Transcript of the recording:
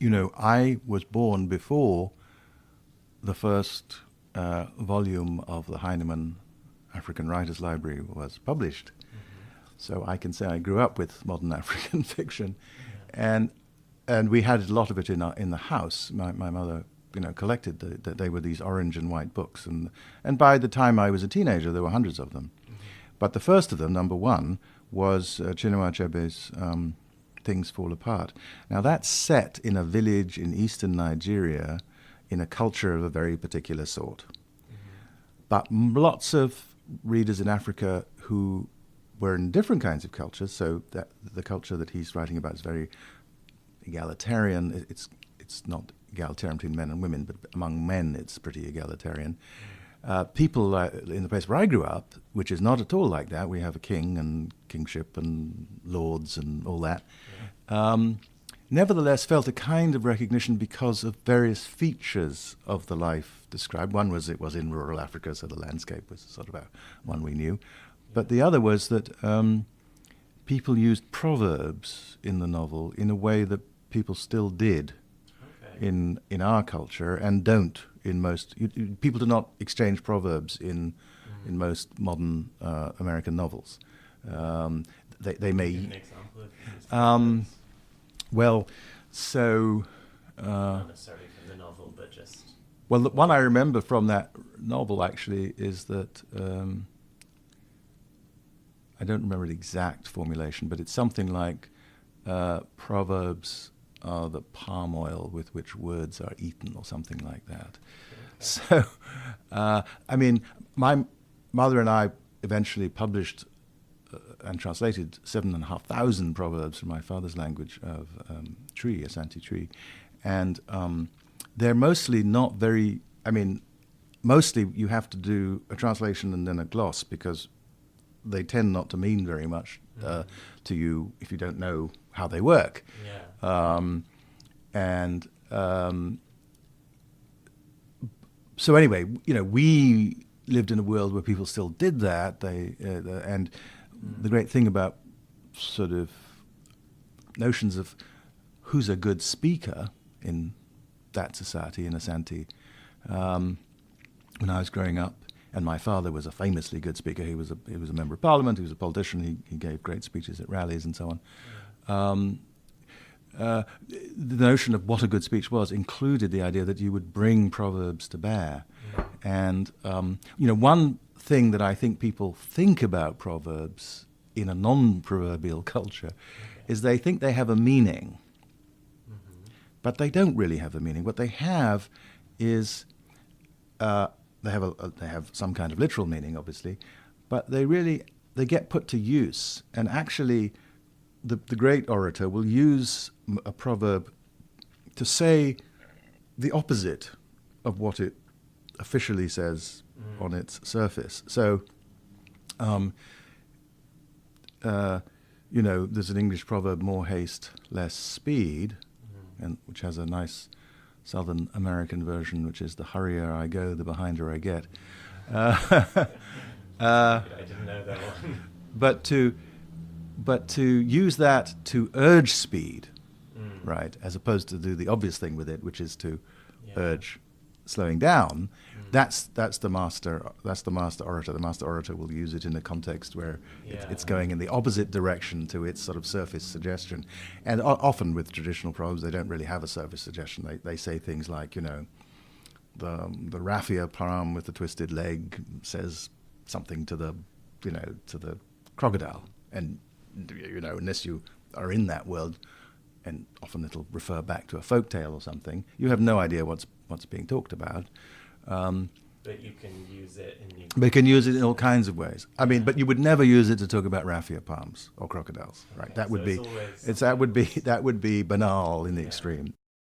I was born before the first volume of the Heinemann African Writers Library was published. So I can say I grew up with modern African fiction, and we had a lot of it in the house. My mother, collected they were these orange and white books, and by the time I was a teenager, there were hundreds of them. But the first of them, number one, was Chinua Achebe's Things Fall Apart. Now that's set in a village in eastern Nigeria, in a culture of a very particular sort. But lots of readers in Africa who were in different kinds of cultures, so that the culture that he's writing about is very egalitarian. It's not egalitarian between men and women, but among men it's pretty egalitarian. People in the place where I grew up, which is not at all like that, we have a king and kingship and lords and all that, nevertheless felt a kind of recognition because of various features of the life described. One was it was in rural Africa, so the landscape was sort of one we knew. But the other was that people used proverbs in the novel in a way that people still did in our culture and don't in most. People do not exchange proverbs in most modern American novels. They may. Give an example of these proverbs. Well, so. Not necessarily from the novel, but just. Well, the one I remember from that novel actually is that. I don't remember the exact formulation, but it's something like proverbs are the palm oil with which words are eaten, or something like that. Okay. So, I mean, my mother and I eventually published and translated 7,500 proverbs from my father's language of Tree, Asante Tree, and they're mostly not very. I mean, mostly you have to do a translation and then a gloss because they tend not to mean very much to you if you don't know how they work. So anyway, we lived in a world where people still did that. And the great thing about sort of notions of who's a good speaker in that society, in Asante, when I was growing up, and my father was a famously good speaker. He was a member of parliament. He was a politician. He gave great speeches at rallies and so on. The notion of what a good speech was included the idea that you would bring proverbs to bear. And one thing that I think people think about proverbs in a non-proverbial culture is they think they have a meaning, but they don't really have a meaning. What they have is they have some kind of literal meaning, obviously, but they get put to use. And actually, the great orator will use a proverb to say the opposite of what it officially says on its surface. So, there's an English proverb, more haste, less speed, and which has a nice Southern American version, which is the hurrier I go, the behinder I get. I didn't know that one. But to use that to urge speed, right, as opposed to do the obvious thing with it, which is to urge slowing down. That's the master orator. The master orator will use it in a context where it's going in the opposite direction to its sort of surface suggestion. And often with traditional proverbs, they don't really have a surface suggestion. They say things like, the raffia palm with the twisted leg says something to the crocodile, and unless you are in that world, and often it'll refer back to a folk tale or something, you have no idea what's being talked about. But you can use it in But you can use it in all kinds of ways. I mean, but you would never use it to talk about raffia palms or crocodiles, right? Okay, That would so be that would be banal in the extreme.